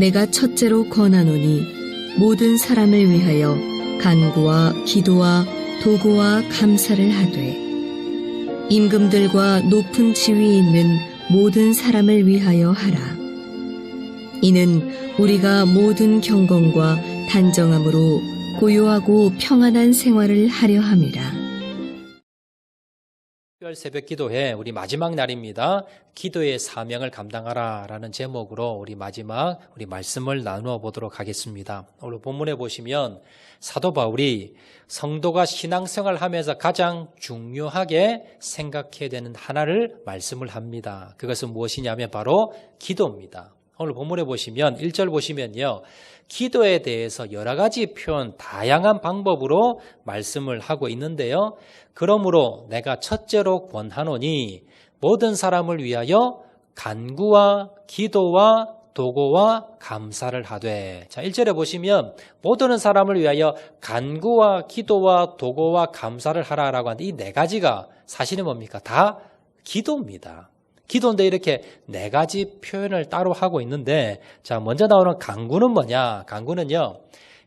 내가 첫째로 권하노니 모든 사람을 위하여 간구와 기도와 도고와 감사를 하되 임금들과 높은 지위에 있는 모든 사람을 위하여 하라. 이는 우리가 모든 경건과 단정함으로 고요하고 평안한 생활을 하려 함이라. 특별 새벽 기도회 우리 마지막 날입니다. 기도의 사명을 감당하라 라는 제목으로 우리 마지막 우리 말씀을 나누어 보도록 하겠습니다. 오늘 본문에 보시면 사도 바울이 성도가 신앙생활을 하면서 가장 중요하게 생각해야 되는 하나를 말씀을 합니다. 그것은 무엇이냐면 바로 기도입니다. 오늘 본문에 보시면 1절 보시면요. 기도에 대해서 여러 가지 표현, 다양한 방법으로 말씀을 하고 있는데요. 그러므로 내가 첫째로 권하노니 모든 사람을 위하여 간구와 기도와 도고와 감사를 하되. 자, 1절에 보시면 모든 사람을 위하여 간구와 기도와 도고와 감사를 하라라고 하는데 이 네 가지가 사실은 뭡니까? 다 기도입니다. 기도인데 이렇게 네 가지 표현을 따로 하고 있는데, 자, 먼저 나오는 간구는 뭐냐? 간구는요,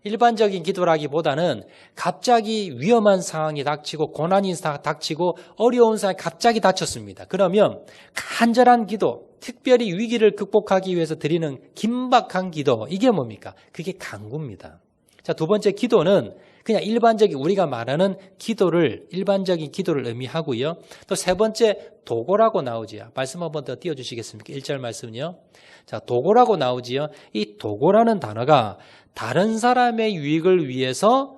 일반적인 기도라기보다는 갑자기 위험한 상황이 닥치고 고난이 닥치고 어려운 상황이 갑자기 닥쳤습니다. 그러면 간절한 기도, 특별히 위기를 극복하기 위해서 드리는 긴박한 기도, 이게 뭡니까? 그게 간구입니다. 자, 두 번째 기도는 그냥 일반적인 우리가 말하는 기도를, 일반적인 기도를 의미하고요. 또 세 번째 도고라고 나오지요. 말씀 한번 더 띄워주시겠습니까? 1절 말씀은요. 자, 도고라고 나오지요. 이 도고라는 단어가 다른 사람의 유익을 위해서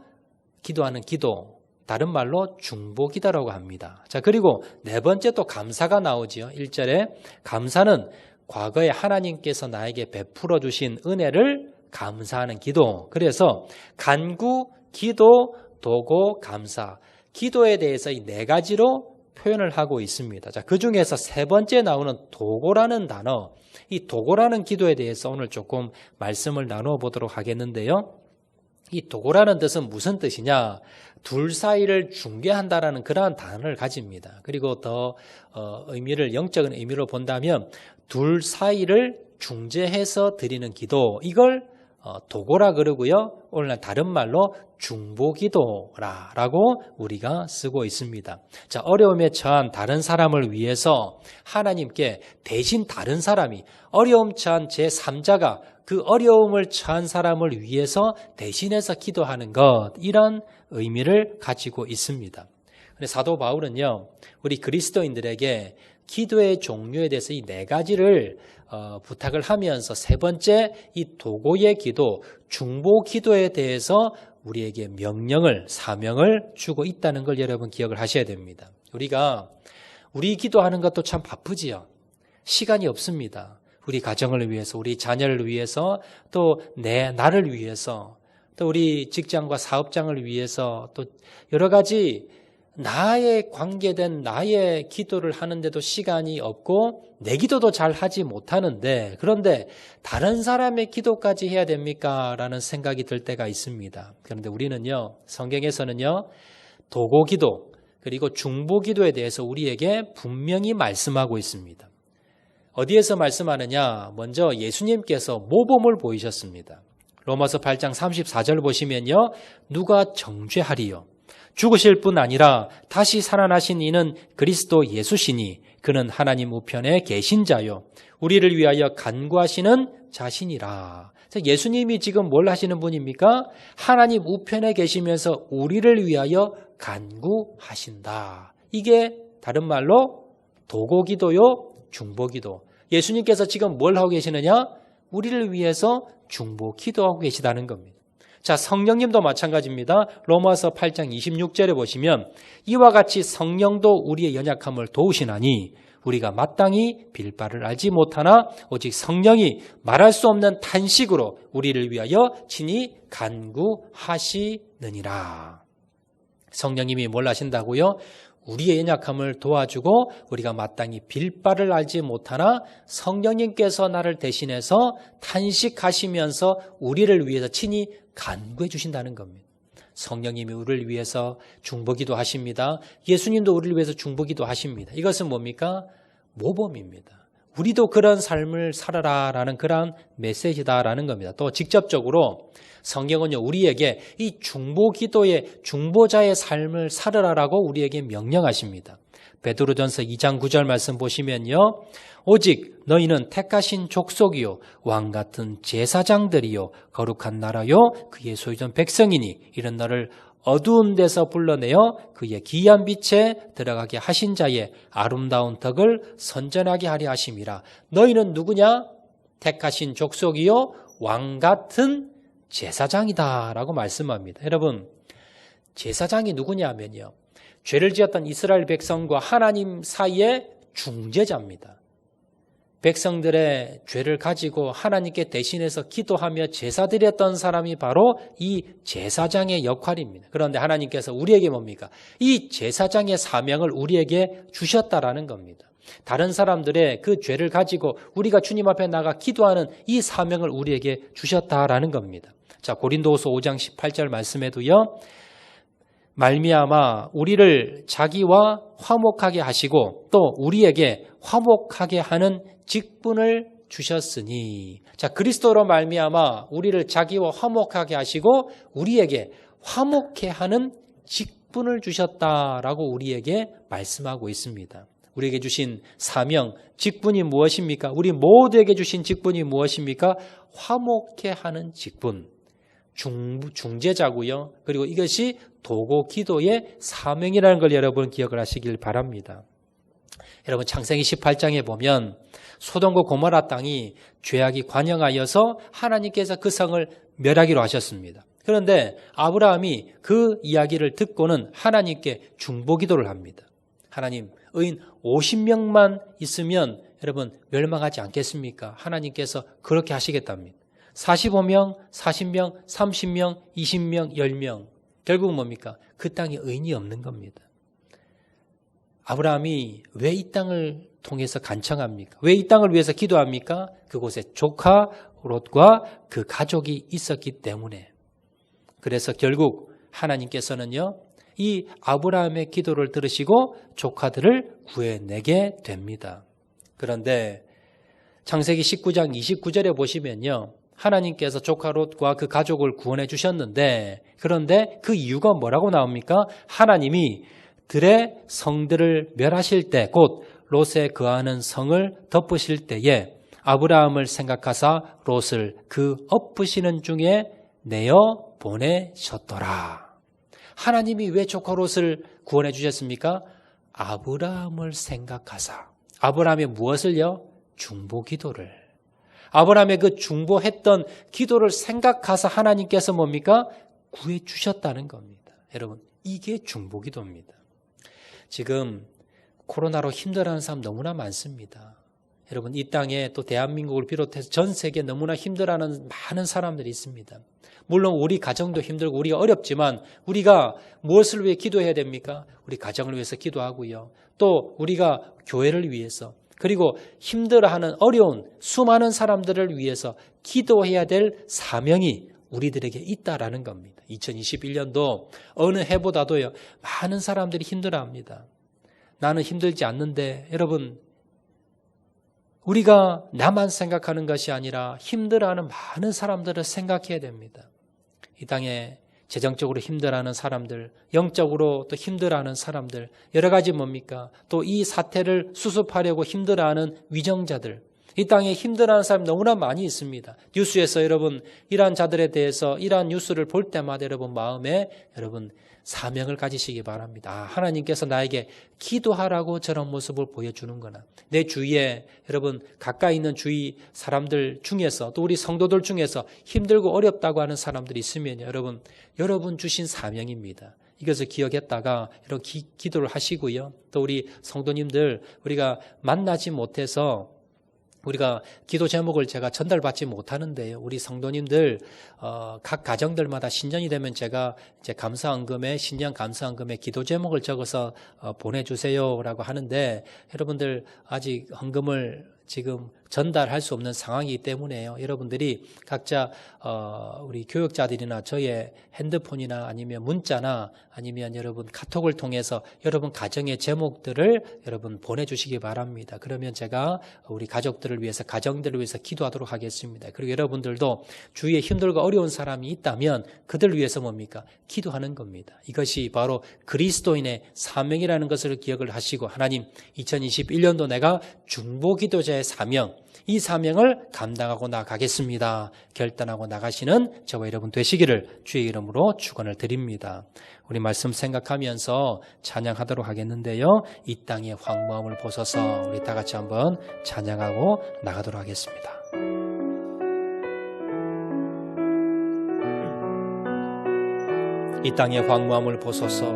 기도하는 기도, 다른 말로 중보기도라고 합니다. 자, 그리고 네 번째 또 감사가 나오지요. 1절에 감사는 과거에 하나님께서 나에게 베풀어 주신 은혜를 감사하는 기도. 그래서 간구, 기도, 도고, 감사. 기도에 대해서 이 네 가지로 표현을 하고 있습니다. 자, 그 중에서 세 번째 나오는 도고라는 단어, 이 도고라는 기도에 대해서 오늘 조금 말씀을 나누어 보도록 하겠는데요. 이 도고라는 뜻은 무슨 뜻이냐? 둘 사이를 중개한다라는 그러한 단어를 가집니다. 그리고 더 의미를, 영적인 의미로 본다면 둘 사이를 중재해서 드리는 기도, 이걸 도고라 그러고요. 오늘날 다른 말로 중보기도라고 우리가 쓰고 있습니다. 자, 어려움에 처한 다른 사람을 위해서 하나님께 대신 다른 사람이 어려움 처한 제3자가 그 어려움을 처한 사람을 위해서 대신해서 기도하는 것, 이런 의미를 가지고 있습니다. 근데 사도 바울은요, 우리 그리스도인들에게 기도의 종류에 대해서 이 네 가지를 부탁을 하면서 세 번째 이 도고의 기도, 중보 기도에 대해서 우리에게 명령을, 사명을 주고 있다는 걸 여러분 기억을 하셔야 됩니다. 우리 기도하는 것도 참 바쁘지요. 시간이 없습니다. 우리 가정을 위해서, 우리 자녀를 위해서, 또 나를 위해서, 또 우리 직장과 사업장을 위해서, 또 여러 가지 나에 관계된 나의 기도를 하는데도 시간이 없고 내 기도도 잘 하지 못하는데, 그런데 다른 사람의 기도까지 해야 됩니까? 라는 생각이 들 때가 있습니다. 그런데 우리는요, 성경에서는요, 도고기도 그리고 중보기도에 대해서 우리에게 분명히 말씀하고 있습니다. 어디에서 말씀하느냐? 먼저 예수님께서 모범을 보이셨습니다. 로마서 8장 34절 보시면요, 누가 정죄하리요? 죽으실 뿐 아니라 다시 살아나신 이는 그리스도 예수시니 그는 하나님 우편에 계신 자요 우리를 위하여 간구하시는 자신이라. 예수님이 지금 뭘 하시는 분입니까? 하나님 우편에 계시면서 우리를 위하여 간구하신다. 이게 다른 말로 도고기도요, 중보기도. 예수님께서 지금 뭘 하고 계시느냐? 우리를 위해서 중보기도하고 계시다는 겁니다. 자, 성령님도 마찬가지입니다. 로마서 8장 26절에 보시면 이와 같이 성령도 우리의 연약함을 도우시나니 우리가 마땅히 빌 바를 알지 못하나 오직 성령이 말할 수 없는 탄식으로 우리를 위하여 친히 간구하시느니라. 성령님이 뭘 하신다고요? 우리의 연약함을 도와주고 우리가 마땅히 빌 바를 알지 못하나 성령님께서 나를 대신해서 탄식하시면서 우리를 위해서 친히 간구해 주신다는 겁니다. 성령님이 우리를 위해서 중보기도 하십니다. 예수님도 우리를 위해서 중보기도 하십니다. 이것은 뭡니까? 모범입니다. 우리도 그런 삶을 살아라라는 그런 메시지다라는 겁니다. 또 직접적으로 성경은요, 우리에게 이 중보기도의 중보자의 삶을 살아라라고 우리에게 명령하십니다. 베드로전서 2장 9절 말씀 보시면요, 오직 너희는 택하신 족속이요 왕같은 제사장들이요 거룩한 나라요 그의 소유전 백성이니 이런 너를 어두운 데서 불러내어 그의 기이한 빛에 들어가게 하신 자의 아름다운 덕을 선전하게 하려 하심이라. 너희는 누구냐? 택하신 족속이요 왕같은 제사장이다 라고 말씀합니다. 여러분, 제사장이 누구냐면요, 죄를 지었던 이스라엘 백성과 하나님 사이의 중재자입니다. 백성들의 죄를 가지고 하나님께 대신해서 기도하며 제사 드렸던 사람이 바로 이 제사장의 역할입니다. 그런데 하나님께서 우리에게 뭡니까? 이 제사장의 사명을 우리에게 주셨다라는 겁니다. 다른 사람들의 그 죄를 가지고 우리가 주님 앞에 나가 기도하는 이 사명을 우리에게 주셨다라는 겁니다. 자, 고린도후서 5장 18절 말씀에도요, 말미암아 우리를 자기와 화목하게 하시고 또 우리에게 화목하게 하는 직분을 주셨으니. 자, 그리스도로 말미암아 우리를 자기와 화목하게 하시고 우리에게 화목해 하는 직분을 주셨다라고 우리에게 말씀하고 있습니다. 우리에게 주신 사명, 직분이 무엇입니까? 우리 모두에게 주신 직분이 무엇입니까? 화목해 하는 직분. 중재자고요. 그리고 이것이 도고 기도의 사명이라는 걸 여러분 기억을 하시길 바랍니다. 여러분, 창세기 18장에 보면 소돔과 고모라 땅이 죄악이 관영하여서 하나님께서 그 성을 멸하기로 하셨습니다. 그런데 아브라함이 그 이야기를 듣고는 하나님께 중보기도를 합니다. 하나님, 의인 50명만 있으면 여러분 멸망하지 않겠습니까? 하나님께서 그렇게 하시겠답니다. 45명, 40명, 30명, 20명, 10명. 결국 뭡니까? 그 땅에 의인이 없는 겁니다. 아브라함이 왜 이 땅을 통해서 간청합니까? 왜 이 땅을 위해서 기도합니까? 그곳에 조카 롯과 그 가족이 있었기 때문에. 그래서 결국 하나님께서는요, 이 아브라함의 기도를 들으시고 조카들을 구해내게 됩니다. 그런데 창세기 19장 29절에 보시면요, 하나님께서 조카 롯과 그 가족을 구원해 주셨는데, 그런데 그 이유가 뭐라고 나옵니까? 하나님이 들의 성들을 멸하실 때, 곧 롯에 거하는 성을 덮으실 때에 아브라함을 생각하사 롯을 그 엎으시는 중에 내어 보내셨더라. 하나님이 왜 조카 롯을 구원해 주셨습니까? 아브라함을 생각하사. 아브라함의 무엇을요? 중보기도를. 아브라함의 그 중보했던 기도를 생각하사 하나님께서 뭡니까? 구해 주셨다는 겁니다. 여러분, 이게 중보기도입니다. 지금 코로나로 힘들어하는 사람 너무나 많습니다. 여러분, 이 땅에 또 대한민국을 비롯해서 전 세계에 너무나 힘들어하는 많은 사람들이 있습니다. 물론 우리 가정도 힘들고 우리가 어렵지만 우리가 무엇을 위해 기도해야 됩니까? 우리 가정을 위해서 기도하고요. 또 우리가 교회를 위해서, 그리고 힘들어하는 어려운 수많은 사람들을 위해서 기도해야 될 사명이 우리들에게 있다라는 겁니다. 2021년도 어느 해보다도요, 많은 사람들이 힘들어합니다. 나는 힘들지 않는데, 여러분, 우리가 나만 생각하는 것이 아니라 힘들어하는 많은 사람들을 생각해야 됩니다. 이 땅에 재정적으로 힘들어하는 사람들, 영적으로 또 힘들어하는 사람들, 여러 가지 뭡니까? 또 이 사태를 수습하려고 힘들어하는 위정자들, 이 땅에 힘들어하는 사람이 너무나 많이 있습니다. 뉴스에서 여러분 이러한 자들에 대해서 이러한 뉴스를 볼 때마다 여러분 마음에 여러분 사명을 가지시기 바랍니다. 하나님께서 나에게 기도하라고 저런 모습을 보여주는구나. 내 주위에 여러분 가까이 있는 주위 사람들 중에서 또 우리 성도들 중에서 힘들고 어렵다고 하는 사람들이 있으면 여러분 주신 사명입니다. 이것을 기억했다가 이런 기도를 하시고요. 또 우리 성도님들 우리가 만나지 못해서 우리가 기도 제목을 제가 전달받지 못하는데요. 우리 성도님들 각 가정들마다 신년이 되면 제가 이제 감사헌금에 신년 감사헌금에 기도 제목을 적어서 보내주세요라고 하는데 여러분들 아직 헌금을 지금 전달할 수 없는 상황이기 때문에요. 여러분들이 각자 우리 교육자들이나 저의 핸드폰이나 아니면 문자나 아니면 여러분 카톡을 통해서 여러분 가정의 제목들을 여러분 보내주시기 바랍니다. 그러면 제가 우리 가족들을 위해서, 가정들을 위해서 기도하도록 하겠습니다. 그리고 여러분들도 주위에 힘들고 어려운 사람이 있다면 그들을 위해서 뭡니까? 기도하는 겁니다. 이것이 바로 그리스도인의 사명이라는 것을 기억을 하시고, 하나님 2021년도 내가 중보기도자의 사명, 이 사명을 감당하고 나가겠습니다. 결단하고 나가시는 저와 여러분 되시기를 주의 이름으로 축원을 드립니다. 우리 말씀 생각하면서 찬양하도록 하겠는데요. 이 땅의 황무함을 보소서, 우리 다 같이 한번 찬양하고 나가도록 하겠습니다. 이 땅의 황무함을 보소서,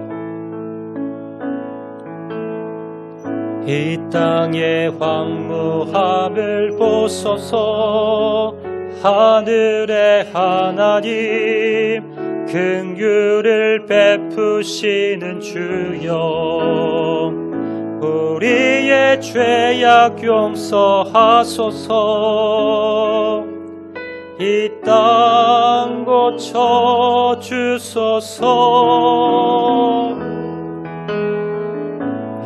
이 땅의 황무함을 보소서. 하늘의 하나님, 긍휼을 베푸시는 주여, 우리의 죄악 용서하소서. 이 땅 고쳐주소서.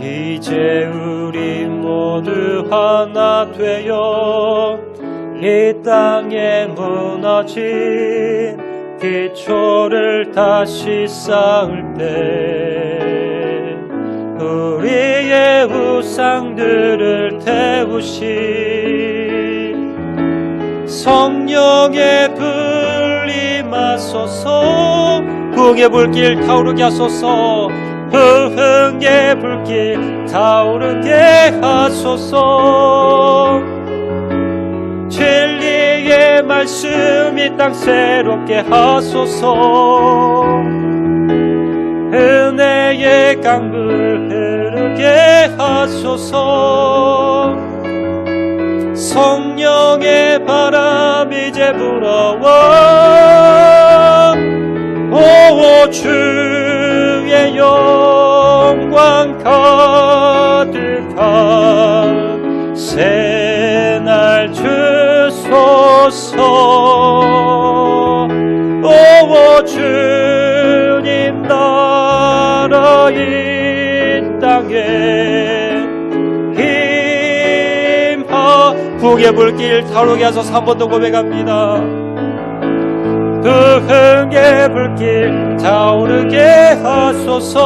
이제 우리 모두 하나 되어 이 땅에 무너진 기초를 다시 쌓을 때 우리의 우상들을 태우신 성령의 불 임하소서. 부흥의 불길 타오르게 하소서. 부흥의 불길 타오르게 하소서. 진리의 말씀 이 땅 새롭게 하소서. 은혜의 강물 흐르게 하소서. 성령의 바람 이제 불어와 오 주의 영광 가득한 새날 주소서. 오 주님 나라 이 땅에 힘하. 부흥의 불길 타오르게 하소서. 한 번 더 고백합니다. 부흥의 불길 타오르게 하소서.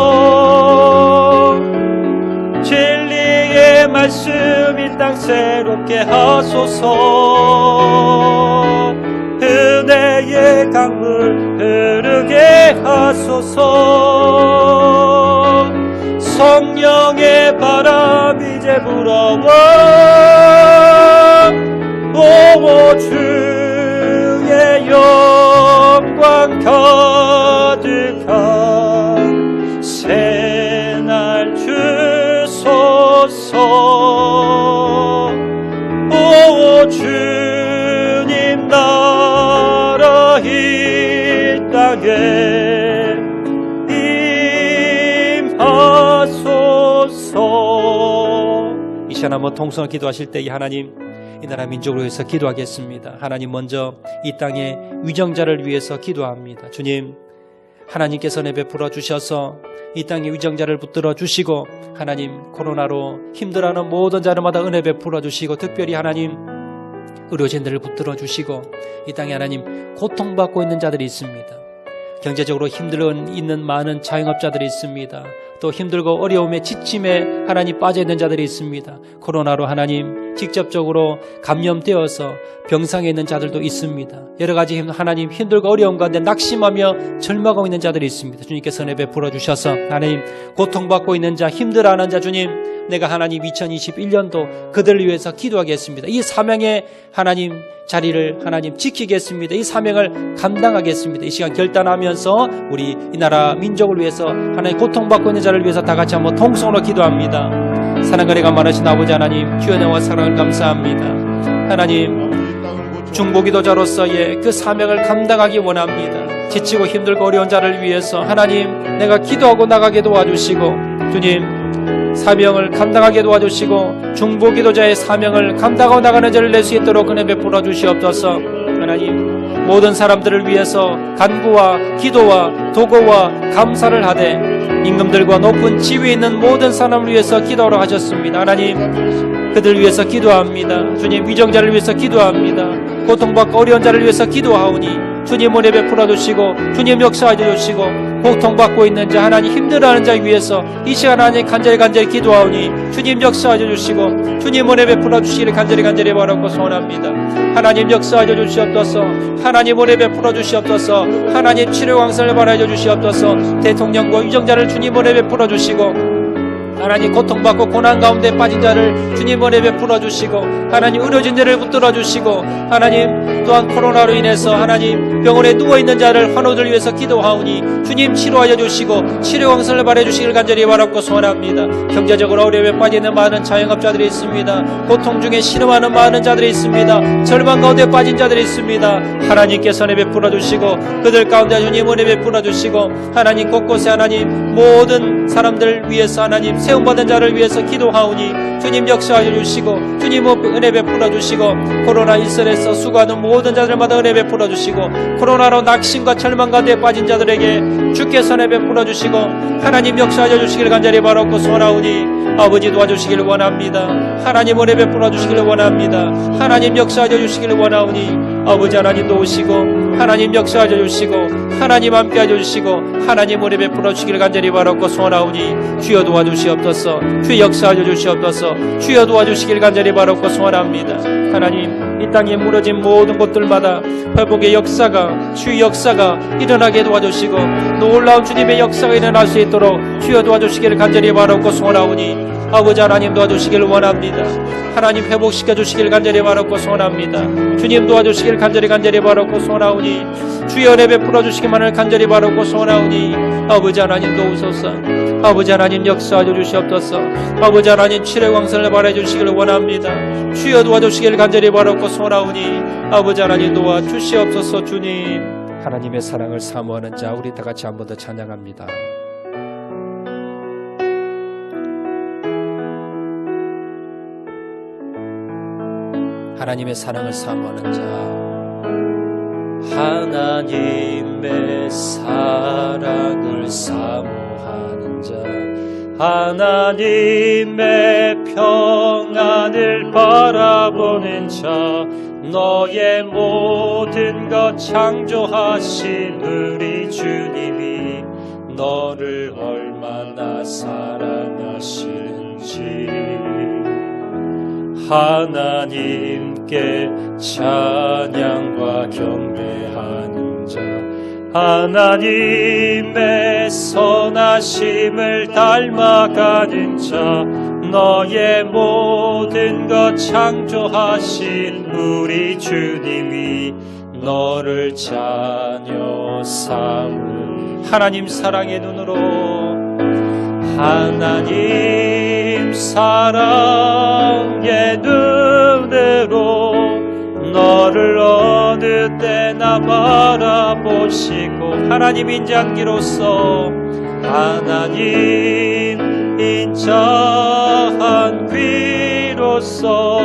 진리의 말씀 이 땅 새롭게 하소서. 은혜의 강물 흐르게 하소서. 성령의 바람 이제 불어와 오 주의 영광 가득한 새날 주소서. 오 주님 나라 이 땅에 임하소서. 이 시간 한번 통성을 기도하실 때 하나님, 이 나라 민족을 위해서 기도하겠습니다. 하나님, 먼저 이 땅의 위정자를 위해서 기도합니다. 주님, 하나님께서 내베풀어 주셔서 이 땅의 위정자를 붙들어 주시고, 하나님 코로나로 힘들어하는 모든 자들마다 은혜 베풀어 주시고, 특별히 하나님 의료진들을 붙들어 주시고, 이 땅에 하나님 고통받고 있는 자들이 있습니다. 경제적으로 힘들어 있는 많은 자영업자들이 있습니다. 또 힘들고 어려움에 지침에 하나님 빠져 있는 자들이 있습니다. 코로나로 하나님 직접적으로 감염되어서 병상에 있는 자들도 있습니다. 여러 가지 하나님 힘들고 어려움 가운데 낙심하며 절망하고 있는 자들이 있습니다. 주님께서 은혜 베풀어 주셔서 하나님 고통받고 있는 자, 힘들어하는 자, 주님 내가 하나님 2021년도 그들을 위해서 기도하겠습니다. 이 사명의 하나님 자리를 하나님 지키겠습니다. 이 사명을 감당하겠습니다. 이 시간 결단하면서 우리 이 나라 민족을 위해서 하나님 고통받고 있는 자를 위해서 다 같이 한번 통성으로 기도합니다. 사랑과 은혜가 많으신 아버지 하나님, 주의 은혜와 사랑을 감사합니다. 하나님, 중보기도자로서의 그 사명을 감당하기 원합니다. 지치고 힘들고 어려운 자를 위해서 하나님 내가 기도하고 나가게 도와주시고, 주님 사명을 감당하게 도와주시고 중보기도자의 사명을 감당하고 나가는 자를 낼 수 있도록 은혜 베풀어 주시옵소서. 하나님, 모든 사람들을 위해서 간구와 기도와 도구와 감사를 하되 임금들과 높은 지위에 있는 모든 사람을 위해서 기도하러 하셨습니다. 하나님, 그들 위해서 기도합니다. 주님, 위정자를 위해서 기도합니다. 고통받고 어려운 자를 위해서 기도하오니 주님 은혜 베풀어 주시고 주님 역사하여 주시고 고통받고 있는 자, 하나님 힘들어하는 자 위해서 이 시간 하나님 간절히 기도하오니 주님 역사하여 주시고 주님 은혜 베풀어 주시기를 간절히 바라고 소원합니다. 하나님 역사하여 주시옵소서. 하나님 은혜 베풀어 주시옵소서. 하나님 치료 광선을 바라여 주시옵소서. 대통령과 위정자를 주님 은혜 베풀어 주시고 하나님 고통받고 고난 가운데 빠진 자를 주님 은혜 베풀어 주시고 하나님 의료진 자를 붙들어 주시고 하나님 또한 코로나로 인해서 하나님 병원에 누워있는 자를 환우들 위해서 기도하오니 주님 치료하여 주시고 치료 광선을 바라여 주시기를 간절히 바라고 소원합니다. 경제적으로 어려움에 빠지는 많은 자영업자들이 있습니다. 고통 중에 신음하는 많은 자들이 있습니다. 절망 가운데 빠진 자들이 있습니다. 하나님께서 은혜 베풀어 주시고 그들 가운데 주님 은혜 베풀어 주시고 하나님 곳곳에 하나님 모든 사람들 위해서 하나님 세움받은 자를 위해서 기도하오니 주님 역사하여 주시고 주님 은혜 베풀어 주시고 코로나 일설에서 수고하는 모든 자들마다 은혜 베풀어 주시고 코로나로 낙심과 절망 가운데 빠진 자들에게 주께서 은혜 베풀어 주시고 하나님 역사하여 주시기를 간절히 바라고 소원하오니 아버지 도와주시기를 원합니다. 하나님 은혜 베풀어 주시기를 원합니다. 하나님 역사하여 주시기를 원하오니 아버지 하나님 도우시고 하나님 역사하여 주시고 하나님 함께하여 주시고 하나님 은혜 베풀어 주시기를 간절히 바라고 소원하오니 주여 도와주시옵소서. 주여 역사하여 주시옵소서. 주여 도와주시기를 간절히 바라고 소원합니다. 하나님, 이 땅에 무너진 모든 곳들마다 회복의 역사가 주의 역사가 일어나게 도와주시고 놀라운 주님의 역사가 일어날 수 있도록 주여 도와주시기를 간절히 바라고 소원하오니 아버지 하나님 도와주시기를 원합니다. 하나님 회복시켜 주시기를 간절히 바라고 소원합니다. 주님 도와주시기를 간절히 바라고 소원하오니 주여 은혜 베풀어 주시기만을 간절히 바라고 소원하오니 아버지 하나님 도우소서. 아버지 하나님 역사하여 주시옵소서. 아버지 하나님 치료 광선을 바라해 주시기를 원합니다. 주여 도와주시기를 간절히 바라고 소원하오니 아버지 하나님 도와주시옵소서. 주님, 하나님의 사랑을 사모하는 자 우리 다 같이 한 번 더 찬양합니다. 하나님의 사랑을 사모하는 자, 하나님의 사랑을 사모하는 자, 하나님의 평안을 바라보는 자, 너의 모든 것 창조하신 우리 주님이 너를 얼마나 사랑하시는지 하나님께 찬양과 경배하는 자, 하나님의 선하심을 닮아가는 자, 너의 모든 것 창조하신 우리 주님이 너를 자녀 삼을 하나님 사랑의 눈으로 하나님 사랑의 눈으로 너를 어느 때나 바라보시고 하나님 인자한기로서 하나님 인자한 귀로서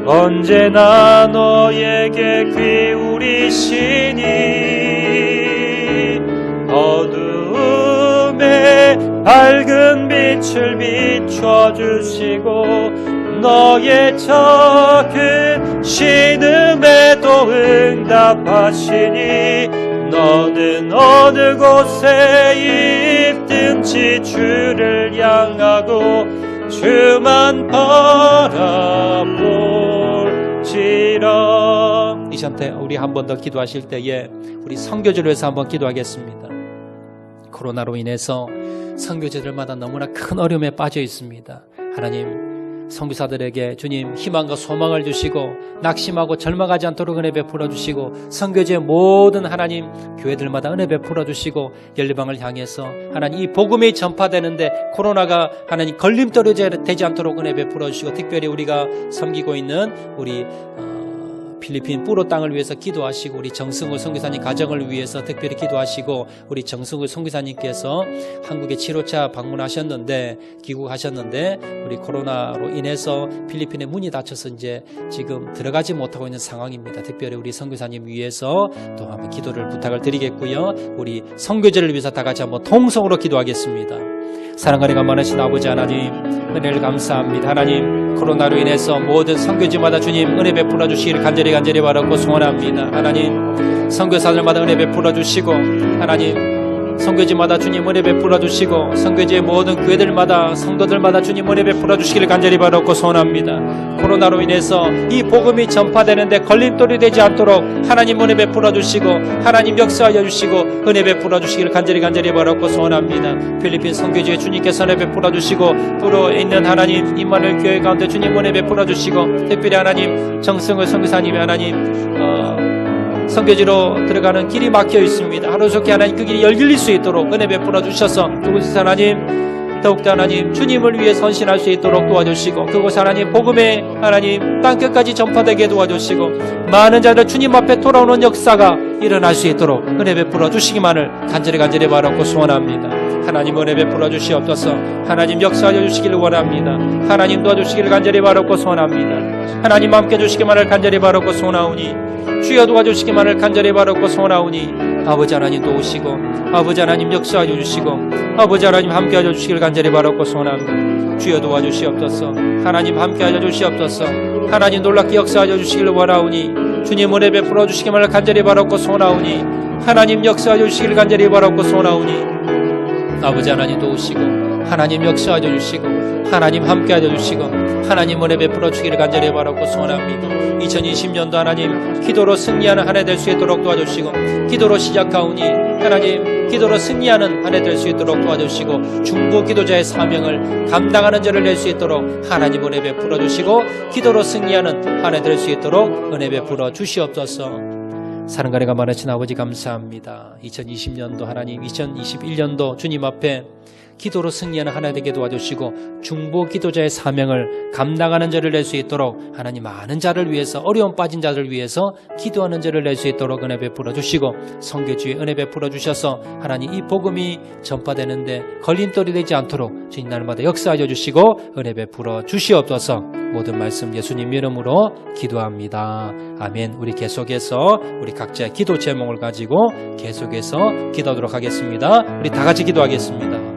언제나 너에게 기울이시니 어두움에 밝은 빛을 비춰주시고 너의 작은 신음에도 응답하시니 너는 어느 곳에 있든지 주를 향하고 주만 바라볼지라. 이 시간대 우리 한 번 더 기도하실 때에 우리 선교지를 위해서 한번 기도하겠습니다. 코로나로 인해서 선교지들마다 너무나 큰 어려움에 빠져 있습니다. 하나님, 선교사들에게 주님 희망과 소망을 주시고 낙심하고 절망하지 않도록 은혜 베풀어 주시고 선교지의 모든 하나님 교회들마다 은혜 베풀어 주시고 열방을 향해서 하나님 이 복음이 전파되는데 코로나가 하나님 걸림돌이 되지 않도록 은혜 베풀어 주시고 특별히 우리가 섬기고 있는 우리 필리핀 뿌로 땅을 위해서 기도하시고 우리 정승우 선교사님 가정을 위해서 특별히 기도하시고 우리 정승우 선교사님께서 한국에 7호차 방문하셨는데 귀국하셨는데 우리 코로나로 인해서 필리핀의 문이 닫혀서 이제 지금 들어가지 못하고 있는 상황입니다. 특별히 우리 선교사님 위해서 또 한번 기도를 부탁을 드리겠고요. 우리 선교제를 위해서 다 같이 한번 통성으로 기도하겠습니다. 사랑하는 많으신 아버지 하나님 은혜를 감사합니다. 하나님 코로나로 인해서 모든 선교지마다 주님 은혜 베풀어 주시기를 간절히 바라고 소원합니다. 하나님 선교사들마다 은혜 베풀어 주시고 하나님 선교지마다 주님 은혜 베풀어 주시고 선교지의 모든 교회들마다 성도들마다 주님 은혜 베풀어 주시기를 간절히 바라고 소원합니다. 코로나로 인해서 이 복음이 전파되는데 걸림돌이 되지 않도록 하나님 은혜 베풀어 주시고 하나님 역사하여 주시고 은혜 베풀어 주시기를 간절히 바라고 소원합니다. 필리핀 선교지에 주님께서 은혜 베풀어 주시고 뿌로에 있는 하나님 임마누엘 교회 가운데 주님 은혜 베풀어 주시고 특별히 하나님 정승을 선교사님의 하나님 선교지로 들어가는 길이 막혀 있습니다. 하루속히 하나님 그 길이 열릴 수 있도록 은혜 베풀어 주셔서 그곳에서 하나님 더욱더 하나님 주님을 위해 선신할 수 있도록 도와주시고 그곳 하나님 복음의 하나님 땅끝까지 전파되게 도와주시고 많은 자들 주님 앞에 돌아오는 역사가 일어날 수 있도록 은혜 베풀어 주시기만을 간절히 바라고 소원합니다. 하나님 은혜 베풀어 주시옵소서. 하나님 역사하여 주시기를 원합니다. 하나님 도와주시기를 간절히 바라고 소원합니다. 하나님 함께 주시기만을 간절히 바라고 소원하오니 주여 도와주시기만을 간절히 바라고 소원하오니 아버지 하나님 도우시고 아버지 하나님 역사하여 주시고 아버지 하나님 함께하여 주시기를 간절히 바라고 소원합니다. 주여 도와주시옵소서. 하나님 함께하여 주시옵소서. 하나님 놀랍게 역사하여 주시기를 원하오니 주님 은혜 베풀어 주시기만을 간절히 바라고 소원하오니 하나님 역사하여 주시기를 간절히 바라고 소원하오니 아버지 하나님 도우시고 하나님 역사하여 주시고 하나님 함께하여 주시고 하나님 은혜 베풀어 주기를 간절히 바라고 소원합니다. 2020년도 하나님 기도로 승리하는 한 해 될 수 있도록 도와주시고 기도로 시작하오니 하나님 기도로 승리하는 한 해 될 수 있도록 도와주시고 중보 기도자의 사명을 감당하는 자를 낼 수 있도록 하나님 은혜 베풀어 주시고 기도로 승리하는 한 해 될 수 있도록 은혜 베풀어 주시옵소서. 사랑가리가 많으신 아버지 감사합니다. 2020년도 하나님 2021년도 주님 앞에 기도로 승리하는 하나 되게 도와주시고 중보 기도자의 사명을 감당하는 자를 낼 수 있도록 하나님 많은 자를 위해서 어려움 빠진 자를 위해서 기도하는 자를 낼 수 있도록 은혜 베풀어 주시고 선교주의 은혜 베풀어 주셔서 하나님 이 복음이 전파되는데 걸림돌이 되지 않도록 주님 날마다 역사하여 주시고 은혜 베풀어 주시옵소서. 모든 말씀 예수님 이름으로 기도합니다. 아멘. 우리 계속해서 우리 각자의 기도 제목을 가지고 계속해서 기도하도록 하겠습니다. 우리 다 같이 기도하겠습니다.